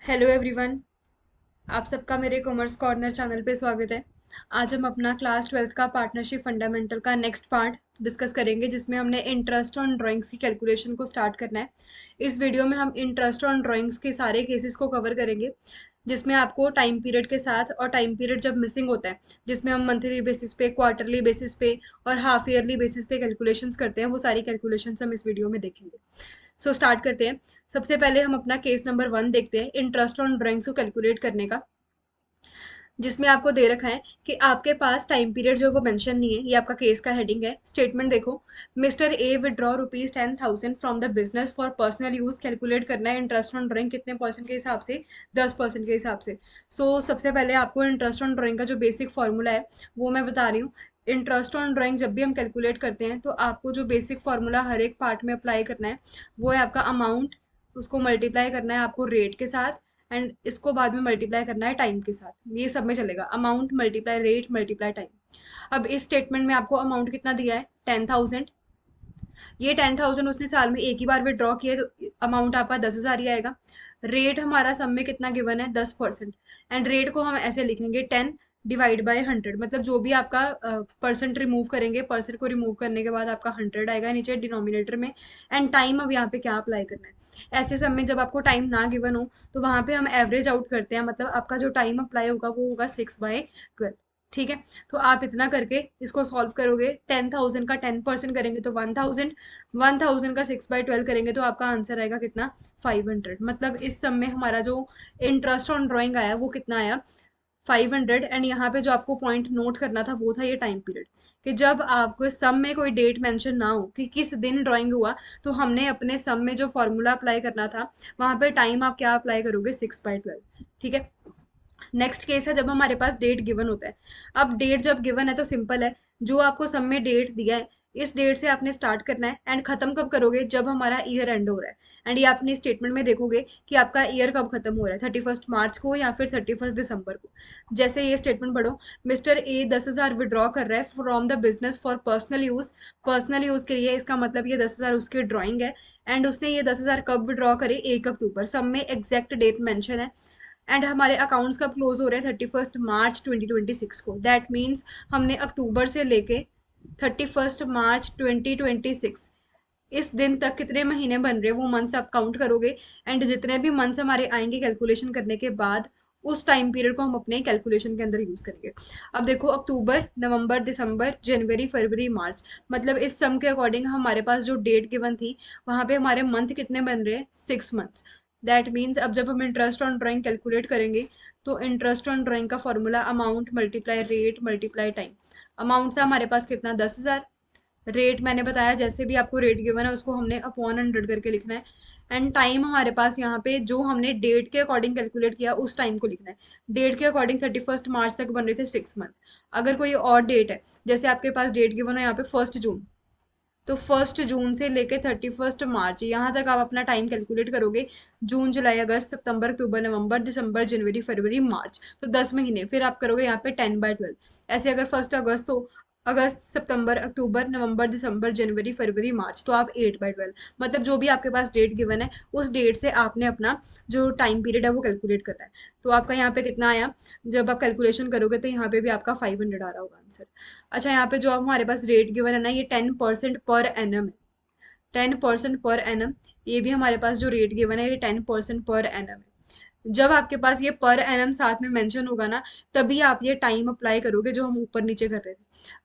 Hello everyone. आप सबका मेरे कॉमर्स कॉर्नर चैनल पे स्वागत है। आज हम अपना क्लास ट्वेल्थ का पार्टनरशिप फंडामेंटल का नेक्स्ट पार्ट डिस्कस करेंगे, जिसमें हमने इंटरेस्ट ऑन ड्राइंग्स की कैलकुलेशन को स्टार्ट करना है। इस वीडियो में हम इंटरेस्ट ऑन ड्राइंग्स के सारे केसेस को कवर करेंगे, जिसमें आपको टाइम पीरियड के साथ और टाइम पीरियड जब मिसिंग होता है, जिसमें हम मंथली बेसिस पे, क्वार्टरली बेसिस पे और हाफ ईयरली बेसिस पे कैलकुलेशंस करते हैं, वो सारी कैलकुलेशंस हम इस वीडियो में देखेंगे। स्टार्ट करते हैं। सबसे पहले हम अपना केस नंबर 1 देखते हैं, इंटरेस्ट ऑन ड्राइंग्स को कैलकुलेट करने का, जिसमें आपको दे रखा है कि आपके पास टाइम पीरियड जो वो मेंशन नहीं है। ये आपका केस का हेडिंग है। स्टेटमेंट देखो, mister A withdraw ₹10,000 from the business for personal use. Calculate करना है इंटरेस्ट ऑन ड्राइंग कितने परसेंट के हिसाब से, 10% के हिसाब से। सबसे पहले आपको इंटरेस्ट ऑन ड्राइंग का जो बेसिक फॉर्मूला है वो मैं बता रही हूँ। इंटरेस्ट ऑन ड्राइंग जब भी हम कैलकुलेट करते हैं तो आपको जो बेसिक फॉर्मूला हर एक पार्ट में अप्लाई करना है वो है आपका अमाउंट, उसको मल्टीप्लाई करना है आपको रेट के साथ, एंड इसको बाद में मल्टीप्लाई करना है टाइम के साथ। ये सब में चलेगा, amount multiply rate multiply time. अब इस स्टेटमेंट में आपको अमाउंट कितना दिया है, 10,000। ये 10,000 उसने साल में एक ही बार विड्रॉ किया, तो अमाउंट आपका 10,000 ही आएगा। रेट हमारा सम में कितना गिवन है, 10%। एंड रेट को हम ऐसे लिखेंगे 10/100, मतलब जो भी आपका परसेंट रिमूव करेंगे, परसेंट को रिमूव करने के बाद आपका 100 आएगा नीचे डिनोमिनेटर में। एंड टाइम अब यहाँ पे क्या अप्लाई करना है, ऐसे सम में जब आपको टाइम ना गिवन हो तो वहां पे हम एवरेज आउट करते हैं, मतलब आपका जो टाइम अप्लाई होगा वो होगा 6/12। ठीक है, तो आप इतना करके इसको सॉल्व करोगे। 10,000 का 10% करेंगे तो 1,000, 1,000 का 6/12 करेंगे तो आपका आंसर आएगा कितना, 500। मतलब इस सम में हमारा जो इंटरेस्ट ऑन ड्राइंग आया वो कितना आया, 500। एंड यहाँ पे जो आपको पॉइंट नोट करना था वो था ये टाइम पीरियड, कि जब आपको सम में कोई डेट मेंशन ना हो कि किस दिन ड्राइंग हुआ, तो हमने अपने सम में जो फॉर्मूला अप्लाई करना था वहां पे टाइम आप क्या अप्लाई करोगे, 6/12। ठीक है। नेक्स्ट केस है जब हमारे पास डेट गिवन होता है। अब डेट जब गिवन है तो सिंपल है, जो आपको सब में डेट दिया है इस डेट से आपने स्टार्ट करना है, एंड खत्म कब करोगे, जब हमारा ईयर एंड हो रहा है। एंड ये आपने स्टेटमेंट में देखोगे कि आपका ईयर कब खत्म हो रहा है, 31 मार्च को या फिर 31 दिसंबर को। जैसे ये स्टेटमेंट पढ़ो, मिस्टर ए 10,000 विड्रॉ कर रहा है from the business for personal use. Personal use के लिए, इसका मतलब ये 10,000 उसकी ड्रॉइंग है। एंड उसने ये 10,000 कब विड्रॉ करे, 1 अक्टूबर। सब में एग्जैक्ट डेट मेंशन है। एंड हमारे अकाउंट्स कब क्लोज हो रहे हैं, 31 मार्च 2026 को। दैट मीन्स हमने अक्टूबर से लेके 31 मार्च 2026 इस दिन तक कितने महीने बन रहे हैं वो मंथ्स आप काउंट करोगे। एंड जितने भी मंथ्स हमारे आएंगे कैलकुलेशन करने के बाद, उस टाइम पीरियड को हम अपने कैलकुलेशन के अंदर यूज करेंगे। अब देखो, अक्टूबर, नवंबर, दिसंबर, जनवरी, फरवरी, मार्च, मतलब इस सम के अकॉर्डिंग हमारे पास जो डेट गिवन थी वहां पे हमारे मंथ कितने बन रहे हैं, 6 मंथ्स। दैट मीन्स अब जब हम इंटरेस्ट ऑन ड्राइंग कैलकुलेट करेंगे तो इंटरेस्ट ऑन ड्राइंग का formula amount multiply rate multiply time. Amount था हमारे पास कितना, 10,000। रेट मैंने बताया, जैसे भी आपको रेट गिवन है उसको हमने अपॉन 100 करके लिखना है। एंड टाइम हमारे पास यहाँ पे जो हमने डेट के अकॉर्डिंग कैलकुलेट किया उस टाइम को लिखना है। डेट के अकॉर्डिंग 31 मार्च तक बन रहे थे 6 मंथ। अगर कोई और डेट है, जैसे आपके पास डेट गिवन है यहाँ पे 1 जून, तो 1 जून से लेके 31 मार्च यहाँ तक आप अपना टाइम कैलकुलेट करोगे। जून, जुलाई, अगस्त, सितंबर, अक्टूबर, नवंबर, दिसंबर, जनवरी, फरवरी, मार्च, तो 10 महीने। फिर आप करोगे यहाँ पे 10/12। ऐसे अगर 1 अगस्त हो, अगस्त, सितंबर, अक्टूबर, नवंबर, दिसंबर, जनवरी, फरवरी, मार्च, तो आप 8/12। मतलब जो भी आपके पास डेट गिवन है उस डेट से आपने अपना जो टाइम पीरियड है वो कैलकुलेट करना है। तो आपका यहाँ पे कितना आया, जब आप कैलकुलेशन करोगे तो यहाँ पे भी आपका 500 आ रहा होगा आंसर। अच्छा, यहाँ पे जो हमारे पास रेट गिवन है ना, ये 10% पर एनम है। 10% पर एनम, ये भी हमारे पास जो रेट गिवन है ये 10% पर एनम है। जब आपके पास ये पर एनम साथ में मेंशन होगा ना, तभी आप ये टाइम अप्लाई करोगे जो हम ऊपर नीचे कर रहे थे।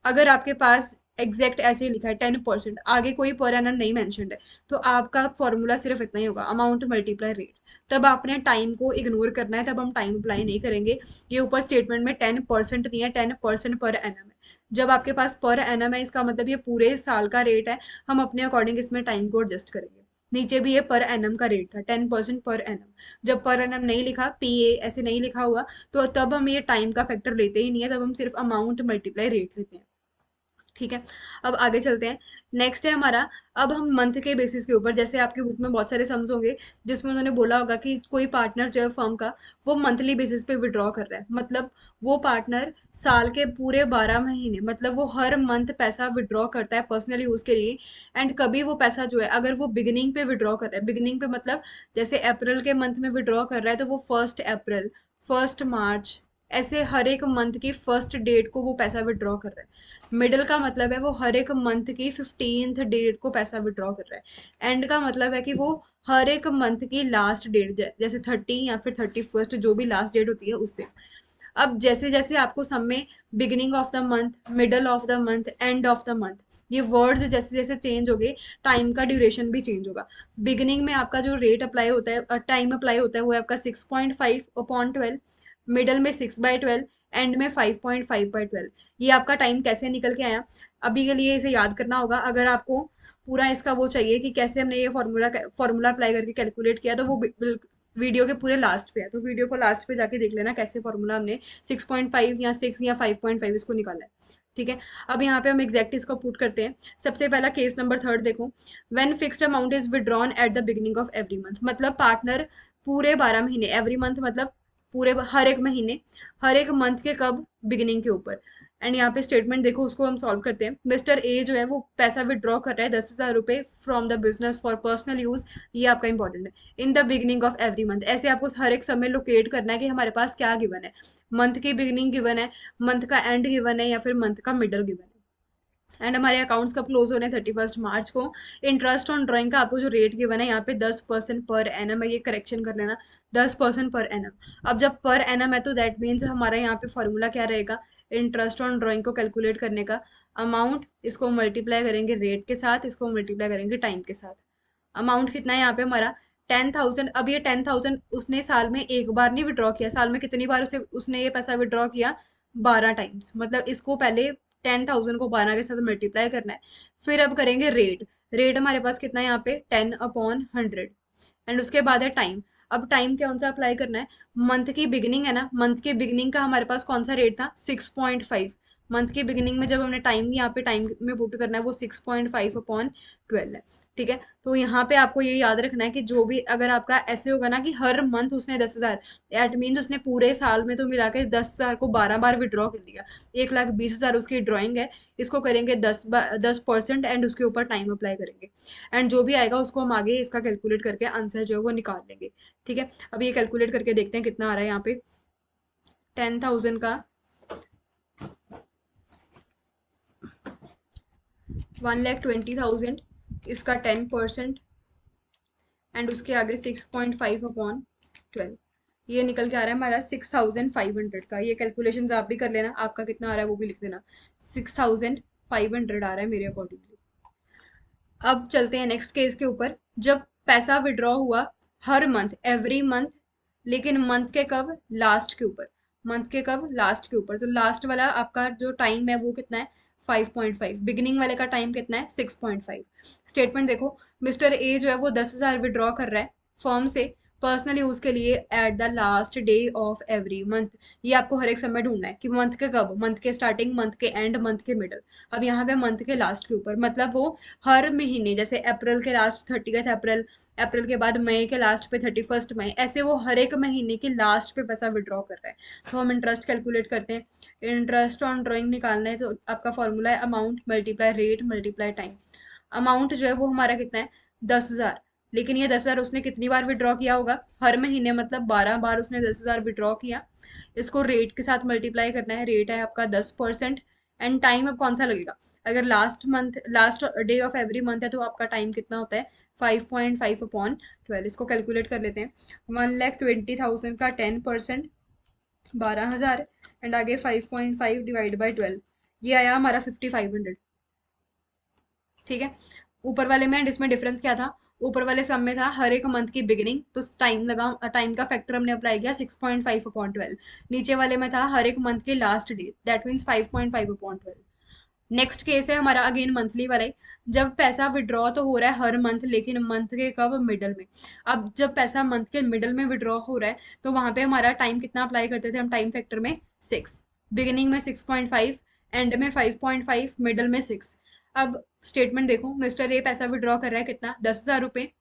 अगर आपके पास एग्जैक्ट ऐसे ही लिखा है 10%, आगे कोई पर एनम नहीं मेंशनड है, तो आपका फॉर्मूला सिर्फ इतना ही होगा, अमाउंट मल्टीप्लाई रेट। तब आपने टाइम को इग्नोर करना है, तब हम टाइम अप्लाई नहीं करेंगे। ये ऊपर स्टेटमेंट में 10% नहीं है, 10% पर एनम है। जब आपके पास पर एनम है इसका मतलब ये पूरे साल का रेट है। हम अपने अकॉर्डिंग इसमें टाइम को एडजस्ट करेंगे। नीचे भी ये पर एनम का रेट था, 10% पर एनम। जब पर एनम नहीं लिखा, पी ए ऐसे नहीं लिखा हुआ, तो तब हम ये टाइम का फैक्टर लेते ही नहीं है, तब हम सिर्फ अमाउंट मल्टीप्लाई रेट लेते हैं। ठीक है। अब आगे चलते हैं। नेक्स्ट है हमारा, अब हम मंथ के बेसिस के ऊपर, जैसे आपकी बुक में बहुत सारे सम्स होंगे जिसमें उन्होंने बोला होगा कि कोई पार्टनर जो है फर्म का, वो मंथली बेसिस पे विड्रॉ कर रहा है, मतलब वो पार्टनर साल के पूरे 12 महीने, मतलब वो हर मंथ पैसा विड्रॉ करता है पर्सनल यूज के लिए। एंड कभी वो पैसा जो है, अगर वो बिगिनिंग पे विड्रॉ कर रहा है, बिगिनिंग पे मतलब जैसे अप्रैल के मंथ में विड्रॉ कर रहा है, तो वो 1 अप्रैल, 1 मार्च, ऐसे हर एक मंथ की फर्स्ट डेट को वो पैसा विड्रॉ कर रहा है। मिडल का मतलब है वो हर एक मंथ की 15th डेट को पैसा विड्रॉ कर रहा है। एंड का मतलब है कि वो हर एक मंथ की लास्ट डेट, जैसे 30 या फिर 31st, जो भी लास्ट डेट होती है उस दिन। अब जैसे जैसे आपको सब में beginning of the month, middle of the month, end of the month, ये वर्ड्स जैसे जैसे चेंज हो गए, टाइम का ड्यूरेशन भी चेंज होगा। बिगिनिंग में आपका जो रेट अप्लाई होता है, टाइम अप्लाई होता है, वो है आपका 6.5/12, मिडल में 6/12, एंड में 5.5/12। ये आपका टाइम कैसे निकल के आया, अभी के लिए इसे याद करना होगा। अगर आपको पूरा इसका वो चाहिए कि कैसे हमने ये फॉर्मूला अप्लाई करके कैलकुलेट किया, तो वो वीडियो के पूरे लास्ट पे है, तो वीडियो को लास्ट पे जाके देख लेना कैसे फॉर्मूला हमने 6.5 या 6 या 5.5 इसको निकाला है। ठीक है। अब यहाँ पे हम एग्जैक्ट इसको पुट करते हैं। सबसे पहला केस नंबर थर्ड देखो। When fixed amount is withdrawn at the beginning of every month, मतलब पार्टनर पूरे 12 महीने, एवरी मंथ मतलब पूरे हर एक महीने, हर एक मंथ के कब, बिगिनिंग के ऊपर। एंड यहाँ पे स्टेटमेंट देखो, उसको हम सॉल्व करते हैं। मिस्टर ए जो है वो पैसा विड्रॉ कर रहा है 10,000 रुपए from the business for personal use. ये आपका इंपॉर्टेंट है। In the beginning of every month, ऐसे आपको हर एक समय लोकेट करना है कि हमारे पास क्या गिवन है। मंथ की बिगिनिंग गिवन है, मंथ का एंड गिवन है, या फिर मंथ का मिडल गिवन है। एंड हमारे अकाउंट्स कब क्लोज हो रहे हैं, 31 मार्च को। इंटरेस्ट ऑन ड्राइंग का आपको जो रेट गिवन है यहाँ पे 10% पर एनम है, ये करेक्शन कर लेना, 10% पर एनम। अब जब पर एनम है तो दैट मीन्स हमारा यहाँ पे फॉर्मूला क्या रहेगा, इंटरेस्ट ऑन ड्राइंग को कैलकुलेट करने का, अमाउंट इसको मल्टीप्लाई करेंगे रेट के साथ, इसको मल्टीप्लाई करेंगे टाइम के साथ। अमाउंट कितना है यहाँ पे हमारा, 10,000। अब ये 10,000 उसने साल में एक बार नहीं विड्रॉ किया, साल में कितनी बार उसे उसने ये पैसा विड्रॉ किया, 12 टाइम्स। मतलब इसको पहले 10,000 को 12 के साथ मल्टीप्लाई करना है। फिर अब करेंगे रेट। रेट हमारे पास कितना है यहाँ पे, 10/100। एंड उसके बाद है टाइम। अब टाइम कौन सा अप्लाई करना है, मंथ की बिगिनिंग है ना, मंथ की बिगिनिंग का हमारे पास कौन सा रेट था, 6.5। मंथ की बिगिनिंग में जब हमने टाइम यहाँ पे टाइम में पुट करना है, वो 6.5/12 है। ठीक है। तो यहाँ पे आपको ये याद रखना है कि जो भी अगर आपका ऐसे होगा ना कि हर मंथ उसने 10,000, दैट मीन्स उसने पूरे साल में तो मिला के 10,000 को 12 बार विड्रॉ कर लिया। 1,20,000 उसकी ड्रॉइंग है। इसको करेंगे 10% एंड उसके ऊपर टाइम अप्लाई करेंगे। एंड जो भी आएगा उसको हम आगे इसका कैलकुलेट करके आंसर जो है वो निकाल लेंगे। ठीक है। अब ये कैलकुलेट करके देखते हैं कितना आ रहा है यहाँ पे। 10,000 का 1,20,000, इसका 10%, एंड उसके आगे 6.5/12, ये निकल के आ रहा है हमारा 6,500 का। ये कैलकुलेशन आप भी कर लेना, आपका कितना आ रहा है वो भी लिख देना। 6,500 आ रहा है मेरे अकॉर्डिंगली। अब चलते हैं नेक्स्ट केस के ऊपर। जब पैसा विड्रॉ हुआ हर मंथ, एवरी मंथ, लेकिन मंथ के कब, लास्ट के ऊपर। मंथ के कब, लास्ट के ऊपर। तो लास्ट वाला आपका जो टाइम है वो कितना है, 5.5। बिगिनिंग वाले का टाइम कितना है, 6.5। स्टेटमेंट देखो, मिस्टर ए जो है वो 10,000 विड्रॉ कर रहा है फर्म से पर्सनल यूज के लिए at the last day of every month. ये आपको हर एक समय ढूंढना है कि मंथ के कब, मंथ के स्टार्टिंग, मंथ के एंड, मंथ के मिडल। अब यहाँ पे मंथ के लास्ट के ऊपर, मतलब वो हर महीने, जैसे अप्रैल के लास्ट 30th अप्रैल, अप्रैल के बाद मई के लास्ट पे 31st मई, ऐसे वो हर एक महीने के लास्ट पे पैसा विड्रॉ कर रहा है। तो हम इंटरेस्ट कैलकुलेट करते हैं। इंटरेस्ट ऑन ड्राइंग निकालना है तो आपका फॉर्मूला है amount multiply rate multiply time. Amount जो है वो हमारा कितना है, 10,000। लेकिन ये 10,000 उसने कितनी बार विड्रॉ किया होगा, हर महीने, मतलब 12 बार उसने 10,000 विड्रॉ किया। इसको रेट के साथ मल्टीप्लाई करना है, रेट है आपका 10%। एंड टाइम अब कौन सा लगेगा, अगर last month, last day of every month है तो आपका टाइम कितना होता है, 5.5/12। इसको कैलकुलेट कर लेते हैं। 1,20,000 का 10%, 12,000, एंड आगे 5.5 डिवाइड बाई 12, ये आया हमारा 5,500। ठीक है। ऊपर वाले में एंड इसमें डिफरेंस क्या था, ऊपर वाले सम में था हर एक मंथ की बिगिनिंग, तो टाइम लगा, टाइम का फैक्टर हमने अप्लाई किया 6.5/12। नीचे वाले में था हर एक मंथ की last day, that means 5.5/12। Next case है हमारा अगेन मंथली वाला ही। जब पैसा विड्रॉ तो हो रहा है हर मंथ, लेकिन मंथ के कब, मिडल में। अब जब पैसा मंथ के मिडल में विड्रॉ हो रहा है, तो वहां पे हमारा टाइम कितना अप्लाई करते थे हम, टाइम फैक्टर में 6। बिगिनिंग में 6.5, एंड में 5.5, मिडल में 6। अब स्टेटमेंट देखो, मिस्टर ए पैसा विड्रॉ कर रहा है कितना, 10,000 रुपये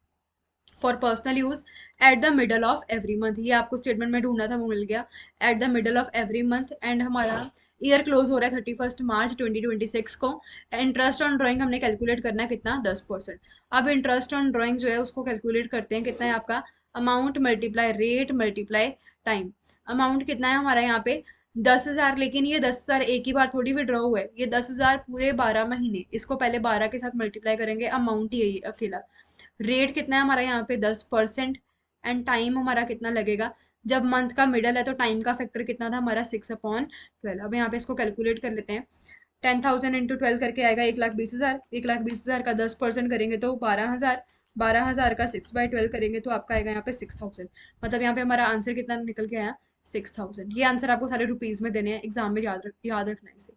for personal use at the middle of every month. ये आपको स्टेटमेंट में ढूंढना था, वो मिल गया। At the middle of every month, and हमारा ईयर क्लोज हो रहा है 31 मार्च 2026 को। इंटरेस्ट ऑन ड्राइंग हमने कैलकुलेट करना है कितना, 10%। अब इंटरेस्ट ऑन ड्राइंग जो है उसको कैलकुलेट करते हैं, कितना है आपका, amount multiply rate multiply time. Amount कितना है हमारा यहाँ पे, 10,000। लेकिन ये 10,000 एक ही बार थोड़ी विड्रॉ हुआ है, ये 10,000 पूरे 12 महीने, इसको पहले 12 के साथ मल्टीप्लाई करेंगे, अमाउंट ही है ये अकेला। रेट कितना है हमारा यहाँ पे, 10%। एंड टाइम हमारा कितना लगेगा, जब मंथ का मिडल है तो टाइम का फैक्टर कितना था हमारा, 6/12। अब यहाँ पे इसको कैलकुलेट कर लेते हैं। 10,000 इंटू 12 करके आएगा 1,20,000। 1,20,000 का 10% करेंगे तो 12,000। 12,000 का 6/12 करेंगे तो आपका आएगा यहाँ पे 6,000। मतलब यहाँ पे हमारा आंसर कितना निकल के आया, 6,000। ये आंसर आपको सारे रुपीज में देने हैं, एग्जाम में याद रखना है इसे।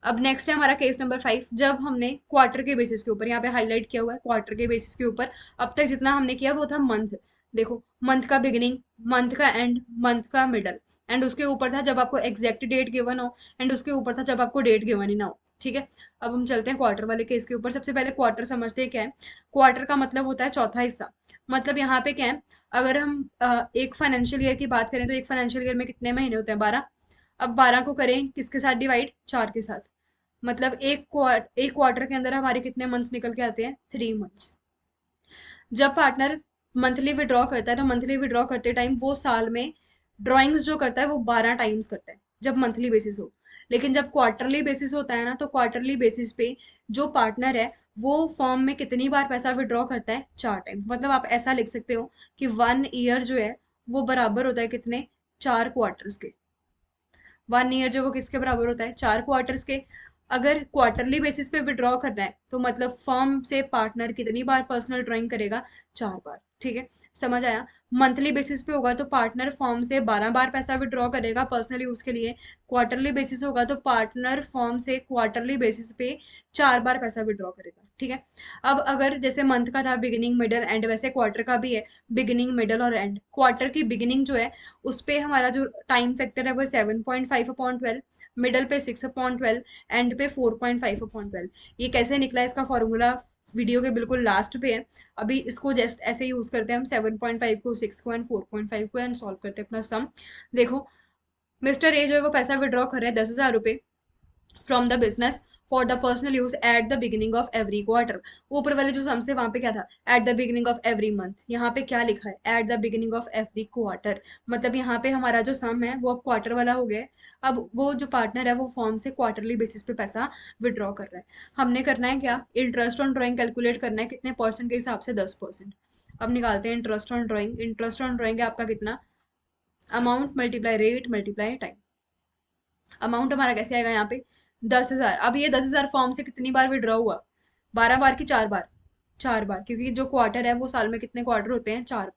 अब नेक्स्ट है हमारा केस नंबर 5। जब हमने क्वार्टर के बेसिस के ऊपर, यहाँ पे हाईलाइट किया हुआ है क्वार्टर के बेसिस के ऊपर, अब तक जितना हमने किया वो था मंथ। देखो, मंथ का बिगिनिंग, मंथ का एंड, मंथ का मिडल, एंड उसके ऊपर था जब आपको एग्जैक्ट डेट गिवन हो, एंड उसके ऊपर था जब आपको डेट गिवन ही ना हो। ठीक है, अब हम चलते हैं क्वार्टर वाले केस के ऊपर। सबसे पहले क्वार्टर समझते हैं क्या है। क्वार्टर का मतलब होता है चौथा हिस्सा। मतलब यहाँ पे क्या है, अगर हम एक फाइनेंशियल ईयर की बात करें तो एक फाइनेंशियल ईयर में कितने महीने होते हैं, 12। अब 12 को करें किसके साथ डिवाइड, 4 के साथ। मतलब एक क्वार्टर के अंदर हमारे कितने मंथ्स निकल के आते हैं, 3 मंथ्स। जब पार्टनर मंथली विड्रॉ करता है तो मंथली विड्रॉ करते टाइम वो साल में ड्रॉइंग्स जो करता है वो 12 टाइम्स करता है, जब मंथली बेसिस हो। लेकिन जब क्वार्टरली बेसिस होता है ना, तो क्वार्टरली बेसिस पे जो पार्टनर है वो फर्म में कितनी बार पैसा विड्रॉ करता है, 4 टाइम। मतलब आप ऐसा लिख सकते हो कि 1 ईयर जो है वो बराबर होता है कितने, 4 क्वार्टर्स के। 1 ईयर जो वो किसके बराबर होता है, 4 क्वार्टर्स के। अगर क्वार्टरली बेसिस पे विड्रॉ करना है तो मतलब फर्म से पार्टनर कितनी बार पर्सनल ड्राइंग करेगा, 4 बार। ठीक है, समझ आया। मंथली बेसिस पे होगा तो पार्टनर फर्म से 12 बार पैसा विड्रॉ करेगा पर्सनल यूज के लिए। क्वार्टरली बेसिस होगा तो पार्टनर फर्म से क्वार्टरली बेसिस पे 4 बार पैसा विड्रॉ करेगा। ठीक है, अब अगर जैसे मंथ का था बिगिनिंग मिडल एंड, वैसे क्वार्टर का भी है बिगिनिंग मिडल और एंड। क्वार्टर की बिगिनिंग जो है उस पे हमारा जो टाइम फैक्टर है वो 7.5/12, मिडल पे 6/12, एंड पे 4.5/12। ये कैसे निकला, इसका फॉर्मूला वीडियो के बिल्कुल लास्ट पे है। अभी इसको जस्ट ऐसे यूज करते हैं हम, 7.5 को, 6 को एंड 4.5 को, एंड सॉल्व करते हैं अपना सम। देखो, मिस्टर ए जो है वो पैसा विड्रॉ कर रहे हैं 10,000 रुपये from the business for the personal use at the beginning of every quarter. ऊपर वाले जो सम्स है वहां पे क्या था, at the beginning of every month. यहाँ पे क्या लिखा है, at the beginning of every quarter. मतलब यहाँ पे हमारा जो सम है वो अब क्वार्टर वाला हो गया है। अब वो जो पार्टनर है वो फॉर्म से क्वार्टरली बेसिस पे पैसा विड्रॉ कर रहा है। हमने करना है क्या, इंटरेस्ट ऑन ड्राइंग कैलकुलेट करना है, कितने परसेंट के हिसाब से, 10%। अब निकालते हैं interest on drawing. Interest on drawing है आपका कितना, amount multiply rate multiply time. Amount हमारा कैसे आएगा यहाँ पे, 10,000। अब ये 10,000 फॉर्म से कितनी बार विड्रॉ हुआ, 12 बार की 4 बार, 4 बार, क्योंकि जो क्वार्टर है वो साल में कितने क्वार्टर होते हैं, 4।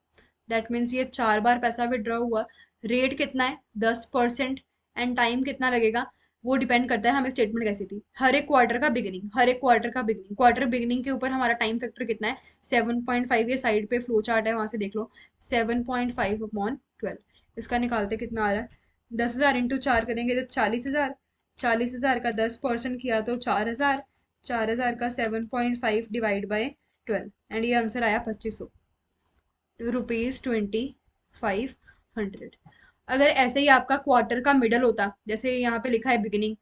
दैट मीन्स ये 4 बार पैसा विड्रॉ हुआ। रेट कितना है, 10%। एंड टाइम कितना लगेगा, वो डिपेंड करता है हमें स्टेटमेंट कैसी थी। हर एक क्वार्टर का बिगिनिंग, हर एक क्वार्टर का बिगिनिंग, क्वार्टर बिगिनिंग के ऊपर हमारा टाइम फैक्टर कितना है, 7.5। ये साइड पे फ्लो चार्ट है, वहां से देख लो, 7.5/12। इसका निकालते कितना आ रहा है, 10,000 इंटू 4 करेंगे तो 40,000। 40,000 का 10% किया तो 4,000। 4,000 का 7.5 डिवाइड बाई 12, एंड ये आंसर आया 2,500 रुपीज 2,500। अगर ऐसे ही आपका क्वार्टर का मिडल होता, जैसे यहाँ पे लिखा है बिगिनिंग,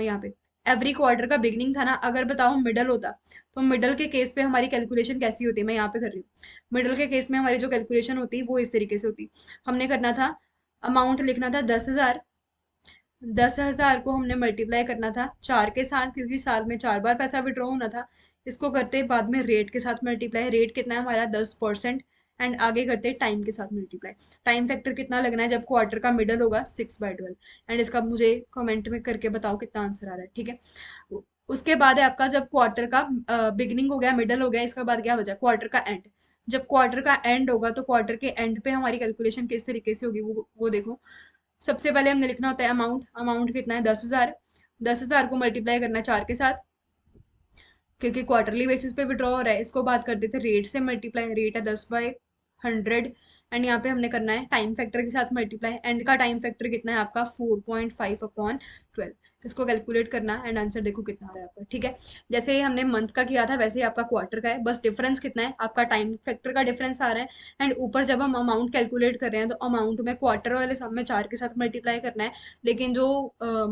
यहाँ पे एवरी क्वार्टर का बिगिनिंग था ना, अगर बताओ मिडल होता, तो मिडल के केस पे हमारी कैलकुलेशन कैसी होती है, मैं यहाँ पे कर रही हूँ। मिडल के केस में हमारी जो कैलकुलेशन होती वो इस तरीके से होती। हमने करना था, अमाउंट लिखना था 10,000। 10,000 को हमने मल्टीप्लाई करना था 4 के साथ, क्योंकि साल में 4 बार पैसा विड्रॉ होना था। इसको करते बाद में रेट के साथ मल्टीप्लाई, रेट कितना है हमारा, 10%। एंड आगे करते टाइम के साथ मल्टीप्लाई। टाइम फैक्टर कितना लगना है जब क्वार्टर का मिडल होगा, 6/12। एंड इसका मुझे कमेंट में करके बताओ कितना आंसर आ रहा है। ठीक है, उसके बाद है आपका, जब क्वार्टर का बिगनिंग हो गया, मिडल हो गया, इसका बाद क्या बचा, क्वार्टर का एंड। जब क्वार्टर का एंड होगा तो क्वार्टर के एंड पे हमारी कैलकुलेशन किस तरीके से होगी, वो देखो। सबसे पहले हमने लिखना होता है अमाउंट। अमाउंट कितना है, 10,000। 10,000 को मल्टीप्लाई करना है 4 के साथ, क्योंकि क्वार्टरली बेसिस पे विड्रॉ हो रहा है। इसको बात करते थे रेट से मल्टीप्लाई, रेट है 10/100। 100 एंड यहाँ पे हमने करना है टाइम फैक्टर के साथ मल्टीप्लाई। एंड का टाइम फैक्टर कितना है आपका 4.5/12। इसको कैलकुलेट करना एंड आंसर देखो कितना आ रहा है आपका। ठीक है, जैसे ही हमने मंथ का किया था वैसे ही आपका क्वार्टर का है, बस डिफरेंस कितना है आपका टाइम फैक्टर का डिफरेंस आ रहा है। एंड ऊपर जब हम अमाउंट कैलकुलेट कर रहे हैं तो अमाउंट में क्वार्टर वाले सम में 4 के साथ मल्टीप्लाई करना है, लेकिन जो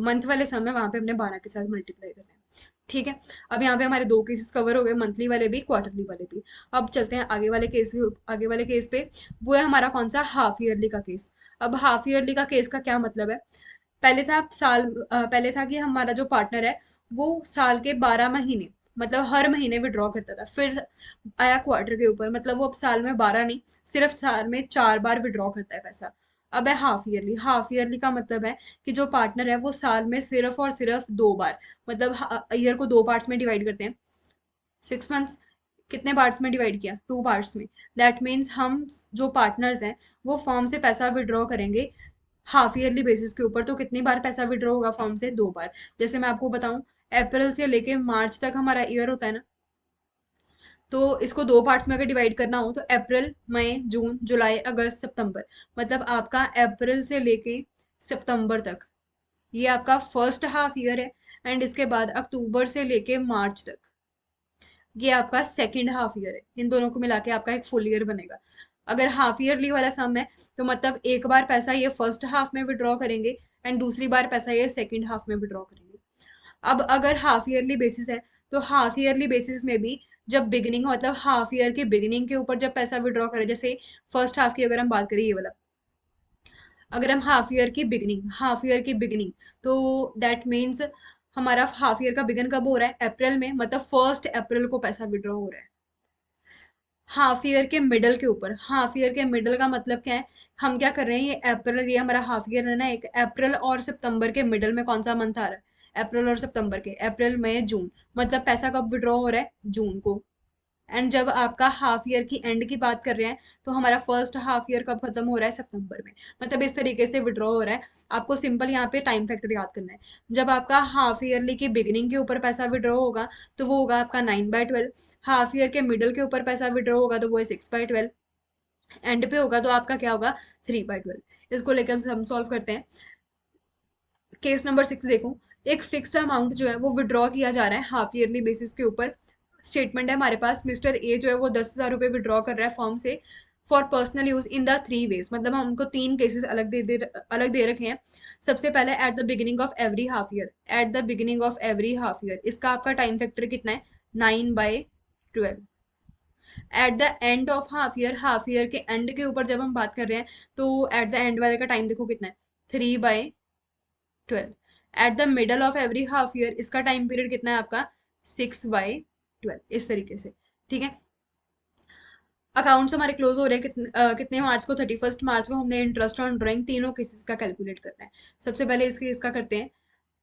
मंथ वाले सम है वहां पे हमने 12 के साथ मल्टीप्लाई करना है। ठीक है, अब यहाँ पे हमारे दो केसेस कवर हो गए, मंथली वाले भी क्वार्टरली वाले भी। अब चलते हैं आगे वाले केस पे। वो है हमारा कौन सा, हाफ ईयरली का केस। अब हाफ ईयरली का केस का क्या मतलब है, पहले था कि हमारा जो पार्टनर है वो साल के 12 महीने, मतलब हर महीने विड्रॉ करता था। फिर आया क्वार्टर के ऊपर, मतलब वो अब साल में 12 नहीं, सिर्फ साल में 4 बार विड्रॉ करता है पैसा। अब है हाफ ईयरली। हाफ ईयरली का मतलब है कि जो पार्टनर है वो साल में सिर्फ और सिर्फ 2 बार, मतलब ईयर को 2 पार्ट्स में डिवाइड करते हैं, 6 मंथ्स, कितने पार्ट्स में डिवाइड किया, 2 पार्ट्स में। दैट मीन्स हम जो पार्टनर्स हैं वो फर्म से पैसा विड्रॉ करेंगे हाफ ईयरली बेसिस के ऊपर। तो कितनी बार पैसा विड्रॉ होगा फर्म से, 2 बार। जैसे मैं आपको बताऊं, अप्रैल से लेके मार्च तक हमारा ईयर होता है ना, तो इसको 2 पार्ट्स में अगर डिवाइड करना हो तो अप्रैल, मई, जून, जुलाई, अगस्त, सितंबर, मतलब आपका अप्रैल से लेके सितंबर तक ये आपका फर्स्ट हाफ ईयर है। एंड इसके बाद अक्टूबर से लेके मार्च तक ये आपका सेकेंड हाफ ईयर है। इन दोनों को मिला के आपका एक फुल ईयर बनेगा। अगर हाफ ईयरली वाला सम है तो मतलब एक बार पैसा ये फर्स्ट हाफ में विड्रॉ करेंगे एंड दूसरी बार पैसा ये सेकेंड हाफ में विड्रॉ करेंगे। अब अगर हाफ ईयरली बेसिस है तो हाफ ईयरली बेसिस में भी जब बिगिनिंग, मतलब हाफ ईयर के बिगिनिंग के ऊपर जब पैसा विड्रॉ करें, जैसे फर्स्ट हाफ की अगर हम बात करें ये वाला, अगर हम हाफ ईयर की बिगिनिंग, तो दैट मीन्स हमारा हाफ ईयर का बिगन कब हो रहा है, अप्रैल में, मतलब 1 अप्रैल को पैसा विड्रॉ हो रहा है। हाफ ईयर के मिडल के ऊपर, हाफ ईयर के मिडल का मतलब क्या है, हम क्या कर रहे हैं, ये अप्रैल, ये हमारा हाफ ईयर है ना, एक अप्रैल और सितंबर के मिडल में कौन सा मंथ आ रहा है, अप्रैल और सितंबर के, अप्रैल मई जून, मतलब पैसा कब विड्रॉ हो रहा है, जून को। एंड जब आपका हाफ ईयर की एंड की बात कर रहे हैं तो हमारा फर्स्ट हाफ ईयर कब खत्म हो रहा है, सितंबर में। मतलब इस तरीके से विड्रॉ हो रहा है। आपको सिंपल यहाँ पे टाइम फैक्टर याद करना है। जब आपका हाफ ईयरली की बिगिनिंग के ऊपर पैसा विड्रॉ होगा तो वो होगा आपका 9/12। हाफ ईयर के मिडल के ऊपर पैसा विड्रॉ होगा तो वो है 6/12। एंड पे होगा तो आपका क्या होगा, 3/12। इसको लेकर हम सॉल्व करते हैं। केस नंबर 6 देखो, एक फिक्स्ड अमाउंट जो है वो विड्रॉ किया जा रहा है हाफ ईयरली बेसिस के ऊपर। स्टेटमेंट है हमारे पास, मिस्टर ए जो है वो 10,000 रुपये विड्रॉ कर रहा है फॉर्म से for personal use in the 3 ways, मतलब हम उनको 3 केसेस अलग दे रखे हैं। सबसे पहले at the beginning of every half year, at the beginning of every half year इसका आपका टाइम फैक्टर कितना है, 9/12। At the end of half year के एंड के ऊपर जब हम बात कर रहे हैं तो एट द एंड वाले का टाइम देखो कितना है, 3/12। At the middle of every half year इसका टाइम पीरियड कितना है आपका, 6/12। इस तरीके से। ठीक है, अकाउंट्स हमारे क्लोज हो रहे हैं कितने मार्च को, 31 मार्च को। हमने इंटरेस्ट ऑन ड्राइंग तीनों केसेस का कैलकुलेट करना है। सबसे पहले इसका करते हैं।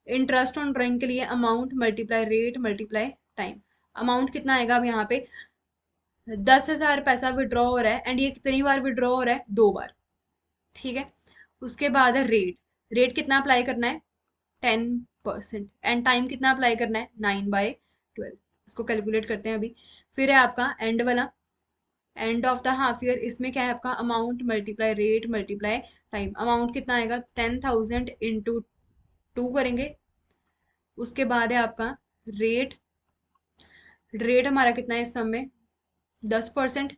इंटरेस्ट ऑन ड्राइंग के लिए amount multiply rate multiply time. Amount कितना आएगा, अब यहाँ पे 10,000 पैसा विड्रॉ हो रहा है एंड ये कितनी बार विड्रॉ हो रहा है, 2 बार। ठीक है, उसके बाद है रेट। रेट कितना अप्लाई करना है, 10%। एंड टाइम कितना अप्लाई करना है, 9/12। इसको कैलकुलेट करते हैं अभी। फिर है आपका एंड वाला, end of the half year, इसमें क्या है आपका, amount multiply rate multiply time. Amount कितना आएगा, 10,000 इंटू 2 करेंगे। उसके बाद है आपका रेट। रेट हमारा कितना है इस सम में, 10%।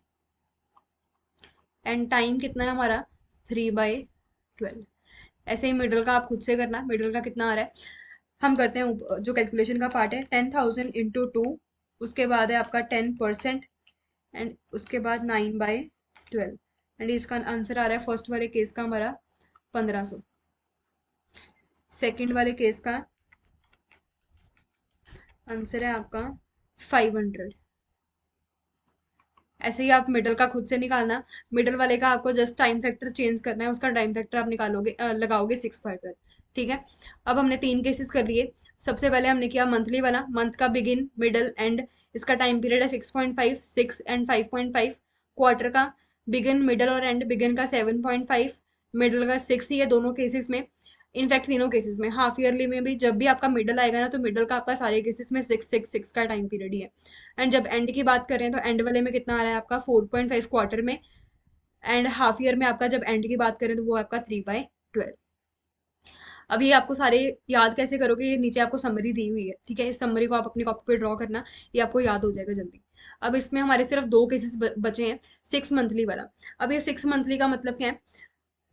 एंड टाइम कितना है हमारा, 3/12। ऐसे ही मिडल का आप खुद से करना, मिडल का कितना आ रहा है। हम करते हैं जो कैलकुलेशन का पार्ट है, 10,000 इंटू 2, उसके बाद है आपका 10%, एंड उसके बाद 9/12। एंड इसका आंसर आ रहा है फर्स्ट वाले केस का हमारा 1,500। सेकंड वाले केस का आंसर है आपका 500। ऐसे ही आप मिडल का खुद से निकालना। मिडल वाले का आपको जस्ट टाइम फैक्टर चेंज करना है, उसका टाइम फैक्टर आप निकालोगे, लगाओगे 6/12। ठीक है, अब हमने 3 केसेस कर लिए। सबसे पहले हमने किया मंथली वाला, मंथ का बिगिन मिडल एंड, इसका टाइम पीरियड है 6.5, 6 एंड 5.5। क्वार्टर का बिगिन मिडल और एंड, बिगिन का 7.5, मिडल का 6 ही है दोनों केसेस में। इनफैक्ट तीनों केसेस में, हाफ ईयरली में भी जब भी आपका मिडल आएगा ना तो मिडल का आपका सारे केसेस में 6 6 6 का टाइम पीरियड ही है। एंड जब एंड की बात करें तो एंड वाले में कितना आ रहा है आपका, 4.5 क्वार्टर में, एंड हाफ ईयर में आपका जब एंड की बात करें तो वो आपका 3/12। अब ये आपको सारे याद कैसे करोगे, ये नीचे आपको समरी दी हुई है, ठीक है, इस समरी को आप अपनी कॉपी पे ड्रॉ करना, ये आपको याद हो जाएगा जल्दी। अब इसमें हमारे सिर्फ दो केसेस बचे हैं, 6 मंथली वाला। अब ये 6 मंथली का मतलब क्या है,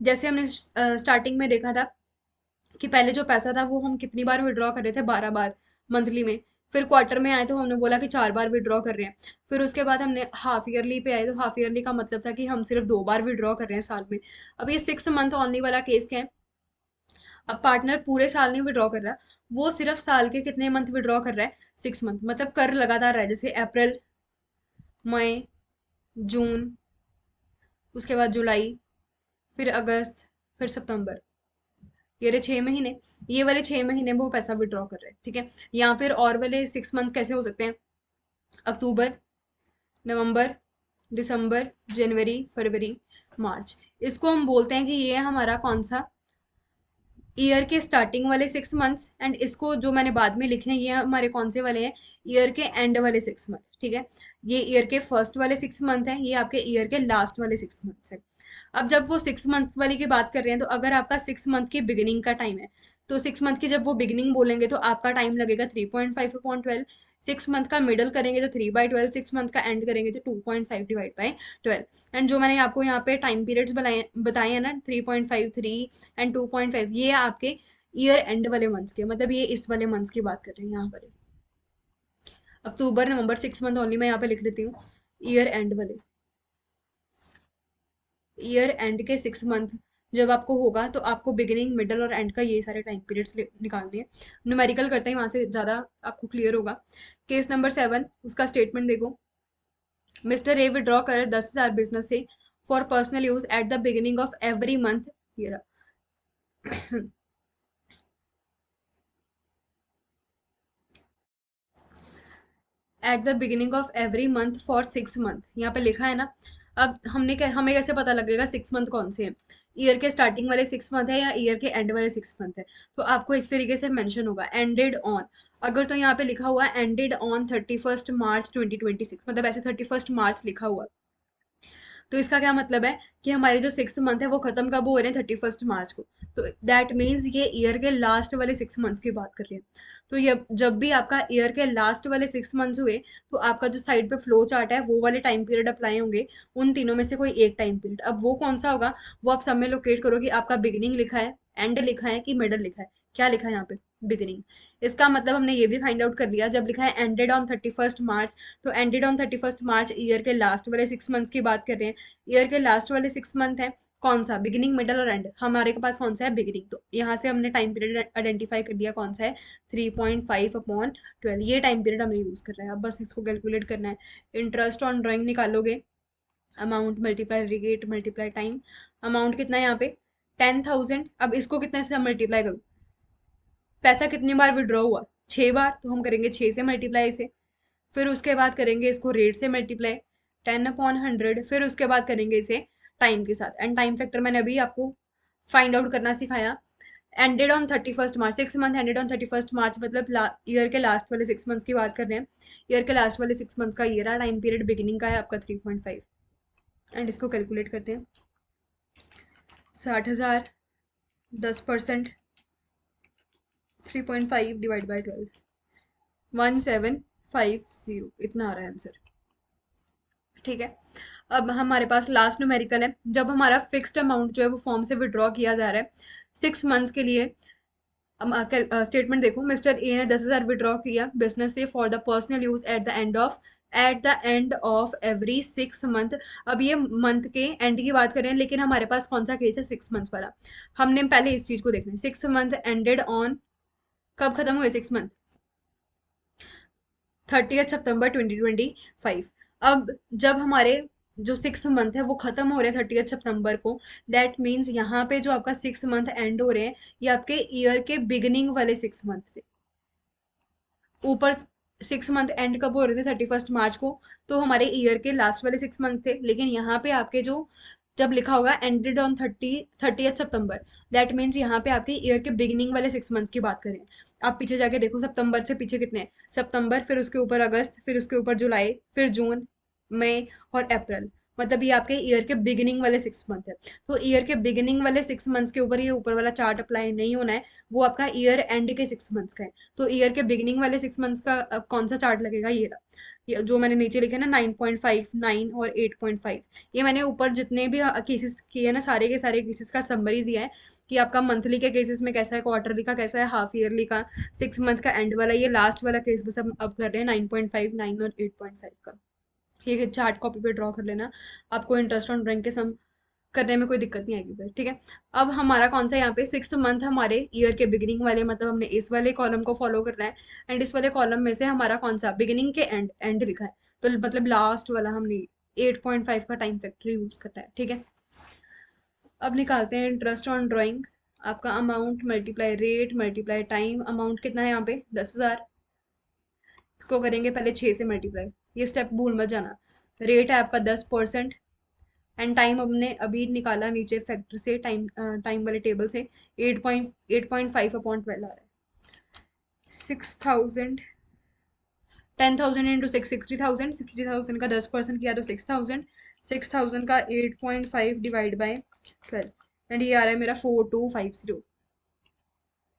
जैसे हमने स्टार्टिंग में देखा था कि पहले जो पैसा था वो हम कितनी बार विड्रॉ कर रहे थे, 12 बार मंथली में। फिर क्वार्टर में आए तो हमने बोला कि 4 बार विड्रॉ कर रहे हैं। फिर उसके बाद हमने हाफ ईयरली पे आए तो हाफ ईयरली का मतलब था कि हम सिर्फ 2 बार विड्रॉ कर रहे हैं साल में। अब ये 6 मंथ ओनली वाला केस क्या है, अब पार्टनर पूरे साल नहीं विड्रॉ कर रहा, वो सिर्फ साल के कितने मंथ विड्रॉ कर रहा है, 6 मंथ, मतलब कर लगातार रहा है, जैसे अप्रैल, मई, जून, उसके बाद जुलाई, फिर अगस्त, फिर सितंबर, ये रहे 6 महीने। ये वाले 6 महीने में वो पैसा विड्रॉ कर रहे हैं, ठीक है। या फिर और वाले 6 मंथ कैसे हो सकते हैं, अक्टूबर, नवंबर, दिसंबर, जनवरी, फरवरी, मार्च। इसको हम बोलते हैं कि ये हमारा कौन सा, ईयर के स्टार्टिंग वाले 6 मंथ्स, एंड इसको जो मैंने बाद में लिखे हैं ये हमारे कौन से वाले हैं, ईयर के एंड वाले 6 मंथ, ठीक है। ये ईयर के फर्स्ट वाले 6 मंथ हैं, ये आपके ईयर के लास्ट वाले 6 मंथ्स हैं। अब जब वो 6 मंथ वाली की बात कर रहे हैं तो अगर आपका 6 मंथ की बिगिनिंग का टाइम है, तो 6 मंथ की जब वो बिगिनिंग बोलेंगे तो आपका टाइम लगेगा 3.5/12। 6 मंथ का मिडल करेंगे तो 3/12, 6 मंथ का एंड करेंगे तो 2.5/12। एंड जो मैंने आपको यहाँ पे टाइम पीरियड्स बताए हैं ना, 3.5, 3 एंड 2.5, ये आपके ईयर एंड वाले मंथ्स के, मतलब ये इस वाले मंथ्स की बात कर रहे हैं यहाँ पर। अक्टूबर, नवंबर, 6 मंथ ओनली मैं यहाँ पे लिख देती हूँ, ईयर एंड वाले, ईयर एंड के 6 मंथ जब आपको होगा तो आपको बिगिनिंग, मिडल और एंड का ये सारे टाइम पीरियड्स निकालने हैं। न्यूमेरिकल करते हैं, वहां से ज्यादा आपको क्लियर होगा। केस नंबर 7, उसका स्टेटमेंट देखो। मिस्टर ए विड्रॉ करे 10,000 बिजनेस से for personal use at the beginning of every month, at the beginning of every month for 6 month, यहाँ पे लिखा है ना। अब हमें कैसे पता लगेगा 6 मंथ कौन से हैं, ईयर के स्टार्टिंग वाले 6 मंथ है या ईयर के एंड वाले 6 मंथ है। तो आपको इस तरीके से मेंशन होगा, एंडेड ऑन, अगर तो यहाँ पे लिखा हुआ है एंडेड ऑन 31 मार्च 2026, मतलब ऐसे 31 मार्च लिखा हुआ, तो इसका क्या मतलब है कि हमारे जो 6 मंथ है वो खत्म कब हो रहे हैं, 31 मार्च को। तो दैट मीन्स ये ईयर के लास्ट वाले 6 मंथ्स की बात कर रहे हैं। तो ये जब भी आपका ईयर के लास्ट वाले 6 मंथ्स हुए तो आपका जो साइड पे फ्लो चार्ट है वो वाले टाइम पीरियड अप्लाई होंगे, उन तीनों में से कोई एक टाइम पीरियड। अब वो कौन सा होगा, वो आप सब में लोकेट करो कि आपका बिगिनिंग लिखा है, एंड लिखा है कि मिडल लिखा है। क्या लिखा है यहाँ पे, बिगिनिंग। इसका मतलब हमने ये भी फाइंड आउट कर लिया, जब लिखा है एंडेड ऑन 31 मार्च, तो एंडेड ऑन 31 मार्च ईयर के लास्ट वाले 6 मंथ्स की बात कर रहे हैं। ईयर के लास्ट वाले 6 मंथ है, कौन सा, बिगिनिंग, मिडल और एंड, हमारे के पास कौन सा है, बिगिनिंग। तो यहाँ से हमने टाइम पीरियड आइडेंटिफाई कर लिया कौन सा है, 3.5/12, ये टाइम पीरियड हमें यूज कर रहा है। अब बस इसको कैलकुलेट करना है। इंटरेस्ट ऑन ड्राइंग निकालोगे, amount multiply rate multiply time. Amount कितना है यहाँ पे, 10,000। अब इसको कितने से मल्टीप्लाई करूँ, पैसा कितनी बार विड्रॉ हुआ, 6 बार, तो हम करेंगे 6 से मल्टीप्लाई इसे। फिर उसके बाद करेंगे इसको रेट से मल्टीप्लाई, 10/100। फिर उसके बाद करेंगे इसे टाइम के साथ, एंड टाइम फैक्टर मैंने अभी आपको फाइंड आउट करना सिखाया। Ended on 31 March, 6 month ended on 31 मार्च, मतलब ईयर के लास्ट वाले 6 मंथ्स की बात कर रहे हैं। ईयर के लास्ट वाले 6 मंथ्स का ये रहा टाइम पीरियड, बिगिनिंग का है आपका 3.5। एंड इसको कैलकुलेट करते हैं, 60,000, 10%, 3.5 डिवाइड बाई 12, 1750, इतना आ रहा है आंसर, ठीक है। अब हमारे पास लास्ट न्यूमेरिकल है, जब हमारा फिक्स्ड अमाउंट जो है वो फॉर्म से विड्रॉ किया जा रहा है 6 मंथ्स के लिए। स्टेटमेंट देखो, मिस्टर ए ने 10,000 विड्रॉ किया बिजनेस से for the personal use at the end of every 6 month. अब ये मंथ के एंड की बात करें, लेकिन हमारे पास कौन सा केस है, 6 मंथ्स वाला। हमने पहले इस चीज को देखना है, 6 मंथ एंडेड ऑन, कब खत्म हुए 6 मंथ, 30 सितंबर 2025। अब जब हमारे जो 6 मंथ है वो खत्म हो रहे हैं 30 सितंबर को, दैट मीन्स यहाँ पे जो आपका 6 मंथ एंड हो रहे हैं ये आपके ईयर के बिगिनिंग वाले 6 मंथ थे। ऊपर 6 मंथ एंड कब हो रहे थे, 31 मार्च को, तो हमारे ईयर के लास्ट वाले 6 मंथ थे। लेकिन यहाँ पे आपके जो, जब लिखा होगा ended on 30 September, that means यहाँ पे आपके ईयर के बिगिनिंग वाले 6 मंथ की बात करें। आप पीछे जाके देखो, सितंबर से पीछे कितने हैं, सितंबर, फिर उसके ऊपर अगस्त, फिर उसके ऊपर जुलाई, फिर जून, मई और अप्रैल, मतलब ये आपके ईयर के बिगिनिंग वाले 6 मंथ है। तो ईयर के बिगिनिंग वाले 6 मंथ्स के ऊपर ये ऊपर वाला चार्ट अप्लाई नहीं होना है, वो आपका ईयर एंड के 6 मंथ्स का है। तो ईयर के बिगिनिंग वाले 6 मंथ्स का अब कौन सा चार्ट लगेगा, ये रहा। ये जो मैंने नीचे लिखा है ना, 9.5, 9 और 8.5, ये मैंने ऊपर जितने भी केसेस किए ना, सारे के सारे केसेस का समरी दिया है कि आपका मंथली के केसेस में कैसा है, क्वार्टरली का कैसा है, हाफ ईयरली का, 6 मंथ का एंड वाला, ये लास्ट वाला केस बस हम अब कर रहे हैं 9.5, 9 और 8.5 का। ये चार्ट कॉपी पे ड्रॉ कर लेना, आपको इंटरेस्ट ऑन ड्राइंग के सम करने में कोई दिक्कत नहीं आएगी फिर, ठीक है। अब हमारा कौन सा यहाँ पे 6 मंथ हमारे ईयर के बिगिनिंग वाले, मतलब हमने इस वाले कॉलम को फॉलो करना है। एंड इस वाले कॉलम में से हमारा कौन सा बिगिनिंग के एंड एंड लिखा है, तो मतलब लास्ट वाला हमने 8.5 का टाइम फैक्टर यूज करना है, ठीक है। अब निकालते हैं इंटरेस्ट ऑन ड्राइंग। आपका amount multiply rate multiply time, amount कितना है यहाँ पे 10,000, इसको करेंगे पहले 6 से मल्टीप्लाई, ये स्टेप भूल मत जाना। रेट है आपका 10%। एंड टाइम हमने अभी निकाला नीचे फैक्टर से, टाइम टाइम वाले टेबल से, 8.5 अपॉन 12 आ रहा है। 6,000, 10,000 इंटू 6, 60,000, 60,000 का 10% किया तो 6,000, 6,000 का 8.5 डिवाइड बाय 12, एंड ये आ रहा है मेरा 4250,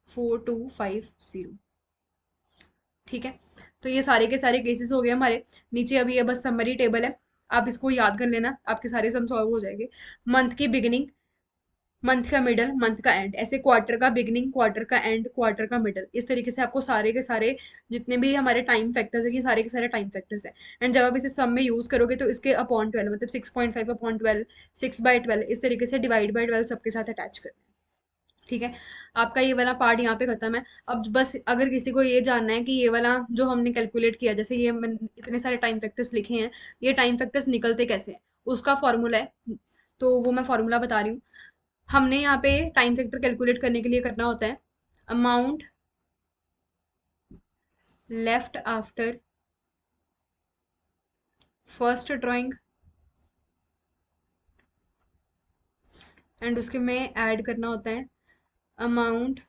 4250, ठीक है। तो ये सारे के सारे केसेस हो गए हमारे। नीचे अभी ये बस समरी टेबल है, आप इसको याद कर लेना, आपके सारे सम सॉल्व हो जाएंगे। मंथ की बिगिनिंग, मंथ का मिडल, मंथ का एंड, ऐसे क्वार्टर का बिगिनिंग, क्वार्टर का एंड, क्वार्टर का मिडल, इस तरीके से आपको सारे के सारे जितने भी हमारे टाइम फैक्टर्स है, ये सारे के सारे टाइम फैक्टर्स हैं। एंड जब आप इसे सम में यूज करोगे तो इसके अपॉन 12, मतलब 6.5 अपॉन 12, 6/12, इस तरीके से डिवाइड बाई 12 सबके साथ अटैच करना है, ठीक है। आपका ये वाला पार्ट यहाँ पे खत्म है। अब बस अगर किसी को ये जानना है कि ये वाला जो हमने कैलकुलेट किया, जैसे ये इतने सारे टाइम फैक्टर्स लिखे हैं, ये टाइम फैक्टर्स निकलते कैसे हैं, उसका फॉर्मूला है, तो वो मैं फॉर्मूला बता रही हूँ। हमने यहाँ पे टाइम फैक्टर कैलकुलेट करने के लिए करना होता है amount left after first drawing, and उसके में ऐड करना होता है amount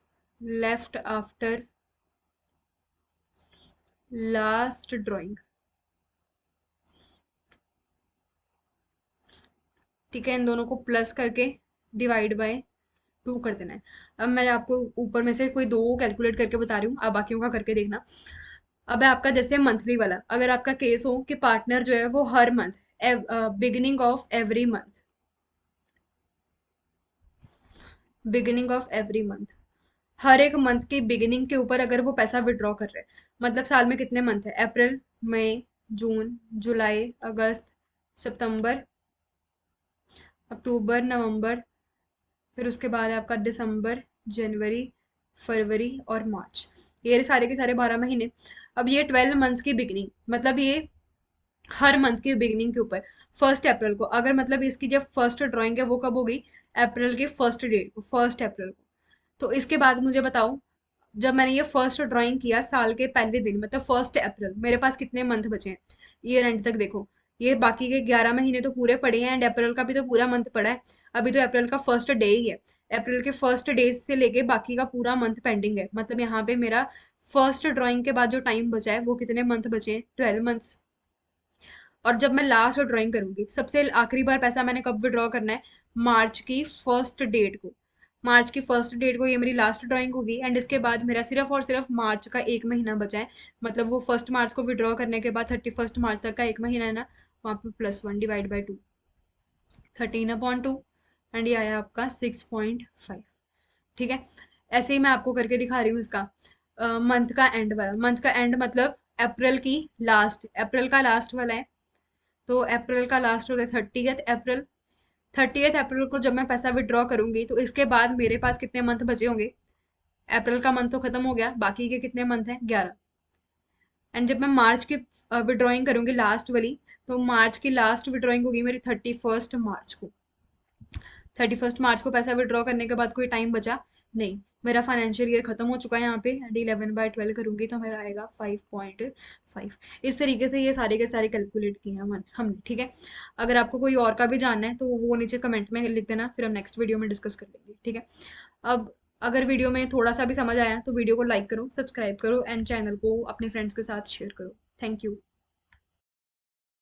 left after last drawing, ठीक है। इन दोनों को प्लस करके डिवाइड बाय 2 कर देना है। अब मैं आपको ऊपर में से कोई दो कैलकुलेट करके बता रही हूँ, अब बाकियों का करके देखना। अब है आपका जैसे मंथली वाला, अगर आपका केस हो कि पार्टनर जो है वो हर month, beginning of every month, beginning of every month, हर एक मंथ की बिगिनिंग के ऊपर अगर वो पैसा विड्रॉ कर रहे हैं, मतलब साल में कितने मंथ है, अप्रैल, मई, जून, जुलाई, अगस्त, सितंबर, अक्टूबर, नवंबर, फिर उसके बाद है आपका दिसंबर, जनवरी, फरवरी और मार्च, ये सारे के सारे 12 महीने। अब ये 12 मंथ्स की बिगिनिंग, मतलब ये हर मंथ की बिगिनिंग के ऊपर 1 अप्रैल को, अगर मतलब इसकी जब फर्स्ट ड्राइंग है वो कब होगी, अप्रैल के फर्स्ट डेट को, 1 अप्रैल को। तो इसके बाद मुझे बताओ, जब मैंने ये फर्स्ट ड्राइंग किया साल के पहले दिन, मतलब 1 अप्रैल, मेरे पास कितने मंथ बचे हैं, ईयर एंड तक देखो। ये बाकी के 11 महीने तो पूरे पड़े हैं, एंड अप्रैल का भी तो पूरा मंथ पड़ा है। अभी तो अप्रैल का फर्स्ट डे ही है, अप्रैल के फर्स्ट डे से लेके बाकी का पूरा मंथ पेंडिंग है, मतलब यहाँ पे मेरा फर्स्ट ड्राइंग के बाद जो टाइम बचा है वो कितने मंथ बचे हैं, 12 मंथ्स। और जब मैं लास्ट ड्राइंग करूंगी, सबसे आखिरी बार पैसा मैंने कब विड्रॉ करना है, मार्च की फर्स्ट डेट को, मार्च की फर्स्ट डेट को ये मेरी लास्ट ड्राइंग होगी। एंड इसके बाद मेरा सिर्फ और सिर्फ मार्च का 1 महीना बचा है, मतलब वो 1 मार्च को विड्रॉ करने के बाद 31 मार्च तक का 1 महीना है ना, वहाँ पे +1 डिवाइड बाई 2, 13/2, एंड ये आया आपका 6.5, ठीक है। ऐसे ही मैं आपको करके दिखा रही हूँ इसका मंथ का एंड वाला। मंथ का एंड मतलब अप्रैल की लास्ट, अप्रैल का लास्ट वाला है, तो अप्रैल का लास्ट हो गया 30th अप्रैल। 30th अप्रैल को जब मैं पैसा विड्रॉ करूंगी तो इसके बाद मेरे पास कितने मंथ बचे होंगे, अप्रैल का मंथ तो खत्म हो गया, बाकी के कितने मंथ हैं, 11। एंड जब मैं मार्च की विड्रॉइंग करूंगी लास्ट वाली, तो मार्च की लास्ट विड्रॉइंग होगी मेरी 31 मार्च को। 31 मार्च को पैसा विड्रॉ करने के बाद कोई टाइम बचा नहीं, मेरा फाइनेंशियल ईयर खत्म हो चुका है यहाँ पे। एंड 11/12 करूंगी तो मेरा आएगा 5.5। इस तरीके से ये सारे के सारे कैलकुलेट किए हैं हमने, ठीक है। अगर आपको कोई और का भी जानना है तो वो नीचे कमेंट में लिख देना, फिर हम नेक्स्ट वीडियो में डिस्कस कर लेंगे, ठीक है। अब अगर वीडियो में थोड़ा सा भी समझ आया तो वीडियो को लाइक करो, सब्सक्राइब करो, एंड चैनल को अपने फ्रेंड्स के साथ शेयर करो। Thank you.